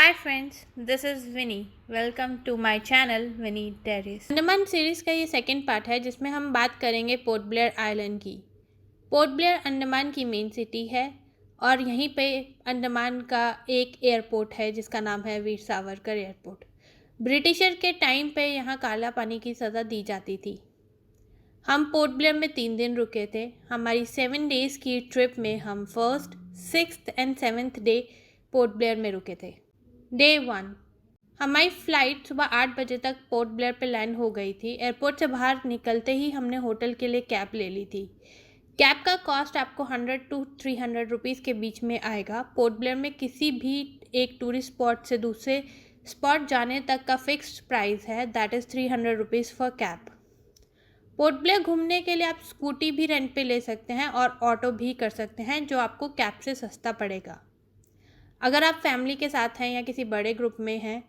Hi friends, this is Winnie. Welcome to my channel Winnie Terrace. Andaman series का ये second part है जिसमें हम बात करेंगे पोर्ट ब्लेयर आइलैंड की। पोर्ट ब्लेयर अंडमान की मेन सिटी है और यहीं पे अंडमान का एक एयरपोर्ट है जिसका नाम है वीर सावरकर एयरपोर्ट। ब्रिटिशर के टाइम पे यहाँ काला पानी की सज़ा दी जाती थी। हम पोर्ट ब्लेयर में 3 दिन रुके थे। हमारी 7 डेज़ की ट्रिप में हम 1st, 6th and 7th day port Blair में रुके थे। डे 1 हमारी फ़्लाइट सुबह 8 बजे तक पोर्ट ब्लेयर पे लैंड हो गई थी। एयरपोर्ट से बाहर निकलते ही हमने होटल के लिए कैब ले ली थी। कैब का कॉस्ट आपको 100 to 300 रुपीज़ के बीच में आएगा। पोर्ट ब्लेयर में किसी भी एक टूरिस्ट स्पॉट से दूसरे स्पॉट जाने तक का फिक्स्ड प्राइस है, that is 300 rupees for cab. Port Blair घूमने के लिए आप स्कूटी भी रेंट पे ले सकते हैं और ऑटो भी कर सकते हैं जो आपको कैब से सस्ता पड़ेगा। अगर आप फैमिली के साथ हैं या किसी बड़े ग्रुप में हैं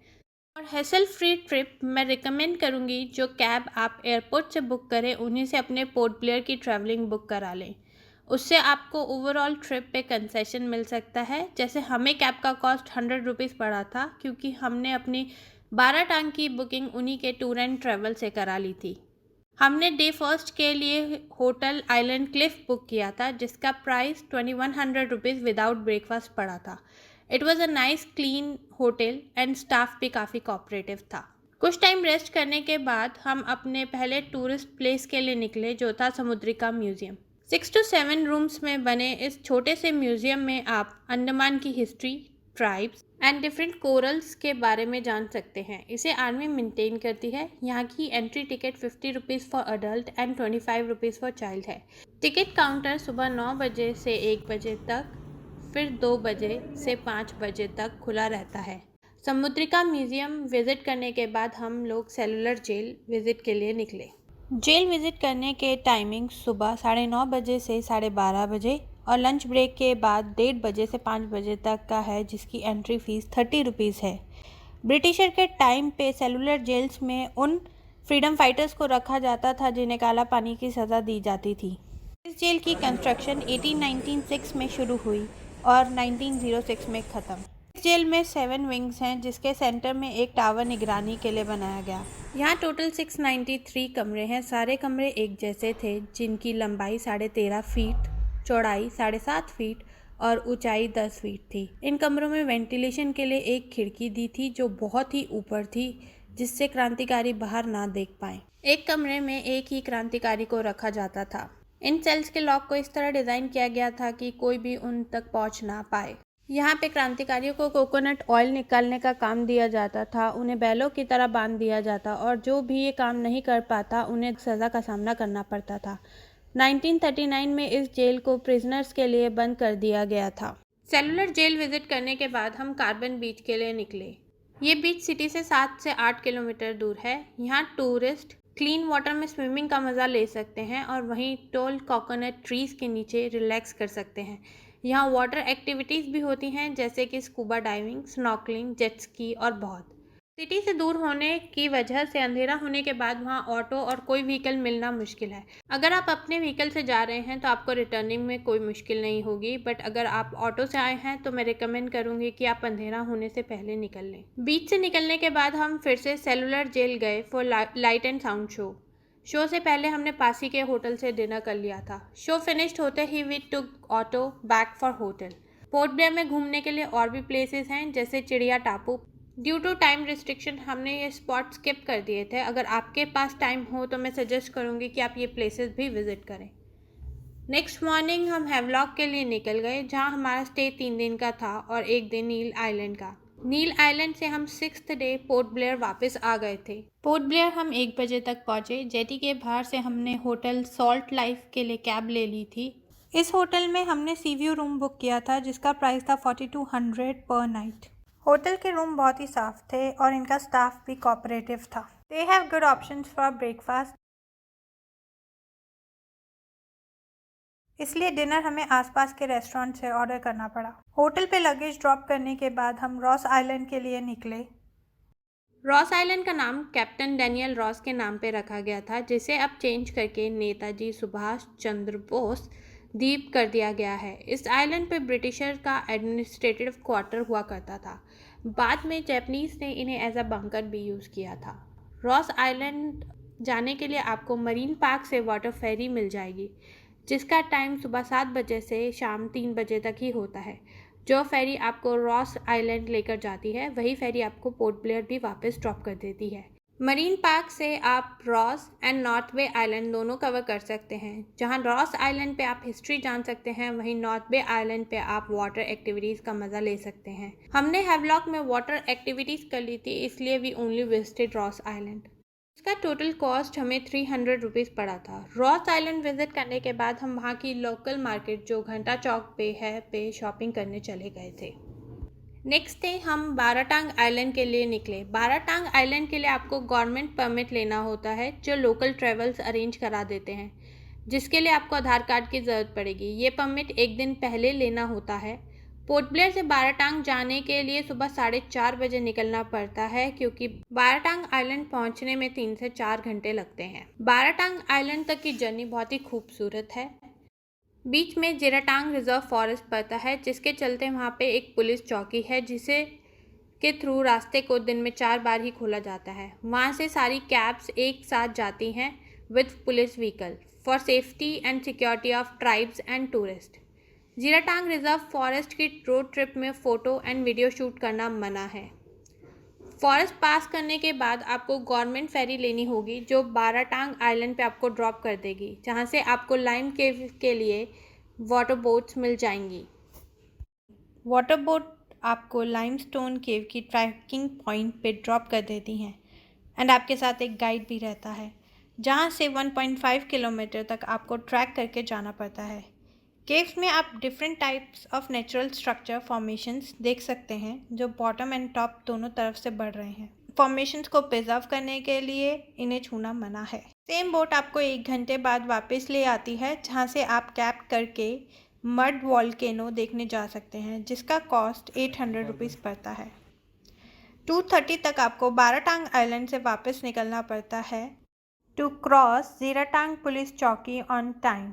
और हैसल फ्री ट्रिप, मैं रिकमेंड करूंगी जो कैब आप एयरपोर्ट से बुक करें उन्हीं से अपने पोर्ट ब्लेयर की ट्रैवलिंग बुक करा लें। उससे आपको ओवरऑल ट्रिप पे कंसेशन मिल सकता है। जैसे हमें कैब का कॉस्ट 100 रुपीज़ पड़ा था क्योंकि हमने अपनी 12 टांग की बुकिंग उन्हीं के टूर एंड ट्रैवल से करा ली थी। हमने डे फर्स्ट के लिए होटल आइलैंड क्लिफ बुक किया था जिसका प्राइस 2100 रुपीज़ विदाउट ब्रेकफास्ट पड़ा था। It was a nice clean hotel and staff भी काफ़ी कोऑपरेटिव था। कुछ टाइम रेस्ट करने के बाद हम अपने पहले टूरिस्ट प्लेस के लिए निकले जो था समुद्रिका म्यूज़ियम। 6 to 7 रूम्स में बने इस छोटे से म्यूज़ियम में आप अंडमान की history, tribes and different corals के बारे में जान सकते हैं। इसे आर्मी मेंटेन करती है। यहाँ की entry ticket 50 rupees for adult and 25 rupees for child है। टिकट काउंटर सुबह 9 बजे से 1 बजे तक, फिर 2 बजे से 5 बजे तक खुला रहता है। समुद्रिका म्यूज़ियम विज़िट करने के बाद हम लोग सेलुलर जेल विज़िट के लिए निकले। जेल विज़िट करने के टाइमिंग सुबह 9:30 बजे से 12:30 बजे और लंच ब्रेक के बाद 1:30 बजे से 5 बजे तक का है जिसकी एंट्री फ़ीस 30 रुपीज़ है। ब्रिटिशर के टाइम पे सेलुलर जेल्स में उन फ्रीडम फाइटर्स को रखा जाता था जिन्हें काला पानी की सज़ा दी जाती थी। इस जेल की कंस्ट्रक्शन 1896 में शुरू हुई और 1906 में ख़त्म। इस जेल में 7 विंग्स हैं जिसके सेंटर में एक टावर निगरानी के लिए बनाया गया। यहाँ टोटल 693 कमरे हैं। सारे कमरे एक जैसे थे जिनकी लंबाई 13.5 फीट, चौड़ाई 7.5 फीट और ऊंचाई 10 फीट थी। इन कमरों में वेंटिलेशन के लिए एक खिड़की दी थी जो बहुत ही ऊपर थी जिससे क्रांतिकारी बाहर ना देख पाए। एक कमरे में एक ही क्रांतिकारी को रखा जाता था। इन सेल्स के लॉक को इस तरह डिज़ाइन किया गया था कि कोई भी उन तक पहुंच ना पाए। यहाँ पे क्रांतिकारियों को कोकोनट ऑयल निकालने का काम दिया जाता था। उन्हें बैलों की तरह बांध दिया जाता और जो भी ये काम नहीं कर पाता उन्हें सज़ा का सामना करना पड़ता था। 1939 में इस जेल को प्रिजनर्स के लिए बंद कर दिया गया था। सेलुलर जेल विजिट करने के बाद हम कार्बन बीच के लिए निकले। ये बीच सिटी से 7 से 8 किलोमीटर दूर है। यहाँ टूरिस्ट क्लीन वाटर में स्विमिंग का मज़ा ले सकते हैं और वहीं टोल कोकोनट ट्रीज़ के नीचे रिलैक्स कर सकते हैं। यहाँ वाटर एक्टिविटीज़ भी होती हैं जैसे कि scuba diving, snorkelling, jet ski और बहुत। सिटी से दूर होने की वजह से अंधेरा होने के बाद वहाँ ऑटो और कोई व्हीकल मिलना मुश्किल है। अगर आप अपने व्हीकल से जा रहे हैं तो आपको रिटर्निंग में कोई मुश्किल नहीं होगी, बट अगर आप ऑटो से आए हैं तो मैं रिकमेंड करूँगी कि आप अंधेरा होने से पहले निकल लें। बीच से निकलने के बाद हम फिर से सेलुलर जेल गए for light and sound show से पहले हमने पास ही के होटल से डिनर कर लिया था। शो फिनिश्ड होते ही we took auto back for hotel. Port Blair में घूमने के लिए और भी प्लेसेस हैं जैसे चिड़िया टापू। ड्यू टू टाइम रिस्ट्रिक्शन हमने ये स्पॉट स्किप कर दिए थे। अगर आपके पास टाइम हो तो मैं सजेस्ट करूँगी कि आप ये प्लेसेस भी विज़िट करें। नेक्स्ट मॉर्निंग हम हैवलॉक के लिए निकल गए जहाँ हमारा स्टे 3 दिन का था और 1 दिन नील आइलैंड का। नील आइलैंड से हम 6th डे पोर्ट ब्लेयर वापस आ गए थे। पोर्ट ब्लेयर हम 1 बजे तक पहुँचे। जेटी के बाहर से हमने होटल सॉल्ट लाइफ के लिए कैब ले ली थी। इस होटल में हमने सी व्यू रूम बुक किया था जिसका प्राइस था 4200 पर नाइट। होटल के रूम बहुत ही साफ थे और इनका स्टाफ भी कोऑपरेटिव था। They have good options for breakfast, इसलिए डिनर हमें आसपास के रेस्टोरेंट से ऑर्डर करना पड़ा। होटल पे लगेज ड्रॉप करने के बाद हम रॉस आइलैंड के लिए निकले। रॉस आइलैंड का नाम कैप्टन डैनियल रॉस के नाम पे रखा गया था जिसे अब चेंज करके नेताजी सुभाष चंद्र बोस द्वीप कर दिया गया है। इस आइलैंड पे ब्रिटिशर का एडमिनिस्ट्रेटिव क्वार्टर हुआ करता था। बाद में जैपनीज़ ने इन्हें एज अ बंकर भी यूज़ किया था। रॉस आइलैंड जाने के लिए आपको मरीन पार्क से वाटर फेरी मिल जाएगी, जिसका टाइम सुबह 7 बजे से शाम 3 बजे तक ही होता है। जो फेरी आपको रॉस आइलैंड लेकर जाती है, वही फेरी आपको पोर्ट ब्लेयर भी वापस ड्रॉप कर देती है। मरीन पार्क से आप Ross and North Bay Island दोनों कवर कर सकते हैं। जहां रॉस आइलैंड पे आप हिस्ट्री जान सकते हैं, वहीं नॉर्थ बे आइलैंड पे आप वाटर एक्टिविटीज़ का मज़ा ले सकते हैं। हमने हैवलॉक में वाटर एक्टिविटीज़ कर ली थी, इसलिए we only visited Ross Island. इसका टोटल कॉस्ट हमें 300 रुपीज़ पड़ा था। रॉस आइलैंड विजिट करने के बाद हम वहाँ की लोकल मार्केट जो घंटा चौक पे है पे शॉपिंग करने चले गए थे। नेक्स्ट डे हम बाराटांग आइलैंड के लिए निकले। बाराटांग आइलैंड के लिए आपको गवर्नमेंट परमिट लेना होता है, जो लोकल ट्रेवल्स अरेंज करा देते हैं, जिसके लिए आपको आधार कार्ड की ज़रूरत पड़ेगी। ये परमिट एक दिन पहले लेना होता है। पोर्ट ब्लेयर से बाराटांग जाने के लिए सुबह 4:30 बजे निकलना पड़ता है, क्योंकि बाराटांग आइलैंड पहुंचने में 3 से 4 घंटे लगते हैं। बाराटांग आइलैंड तक की जर्नी बहुत ही खूबसूरत है। बीच में जिराटांग रिजर्व फॉरेस्ट पड़ता है, जिसके चलते वहाँ पे एक पुलिस चौकी है, जिसे के थ्रू रास्ते को दिन में 4 बार ही खोला जाता है। वहाँ से सारी कैब्स एक साथ जाती हैं with police vehicle for safety and security of tribes and tourist. Jiratang reserve forest की रोड ट्रिप में फ़ोटो एंड वीडियो शूट करना मना है। फॉरेस्ट पास करने के बाद आपको गवर्नमेंट फेरी लेनी होगी, जो बाराटांग आइलैंड पे आपको ड्रॉप कर देगी, जहाँ से आपको लाइम केव के लिए वाटर बोट्स मिल जाएंगी। वाटर बोट आपको लाइमस्टोन केव की ट्रैकिंग पॉइंट पे ड्रॉप कर देती हैं एंड आपके साथ एक गाइड भी रहता है, जहाँ से 1.5 किलोमीटर तक आपको ट्रैक करके जाना पड़ता है। केव्स में आप different types of natural structure formations देख सकते हैं, जो बॉटम एंड टॉप दोनों तरफ से बढ़ रहे हैं। फॉर्मेशंस को प्रिजर्व करने के लिए इन्हें छूना मना है। सेम बोट आपको 1 घंटे बाद वापस ले आती है, जहाँ से आप कैब करके मड वॉल्केनो देखने जा सकते हैं, जिसका कॉस्ट 800 रुपीज़ पड़ता है। 2:30 तक आपको बाराटांग आइलैंड से वापस निकलना पड़ता है टू क्रॉस जिराटांग पुलिस चौकी ऑन टाइम।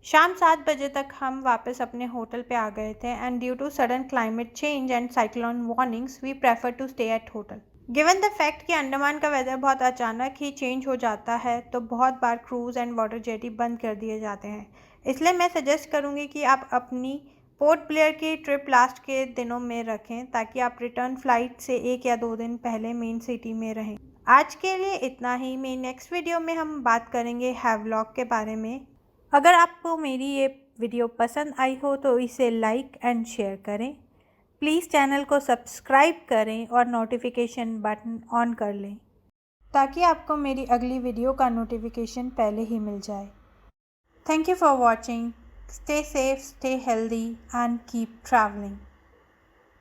शाम 7 बजे तक हम वापस अपने होटल पे आ गए थे and due to sudden climate change and cyclone warnings we prefer to stay at hotel. Given the fact कि अंडमान का वेदर बहुत अचानक ही चेंज हो जाता है, तो बहुत बार क्रूज़ एंड वाटर जेटी बंद कर दिए जाते हैं। इसलिए मैं सजेस्ट करूँगी कि आप अपनी पोर्ट ब्लेयर की ट्रिप लास्ट के दिनों में रखें, ताकि आप रिटर्न फ्लाइट से 1 या 2 दिन पहले मेन सिटी में रहें। आज के लिए इतना ही। मेरी नेक्स्ट वीडियो में हम बात करेंगे हैवलॉक के बारे में। अगर आपको मेरी ये वीडियो पसंद आई हो तो इसे लाइक एंड शेयर करें। प्लीज़ चैनल को सब्सक्राइब करें और नोटिफिकेशन बटन ऑन कर लें, ताकि आपको मेरी अगली वीडियो का नोटिफिकेशन पहले ही मिल जाए। Thank you for watching. Stay safe, stay healthy and keep travelling.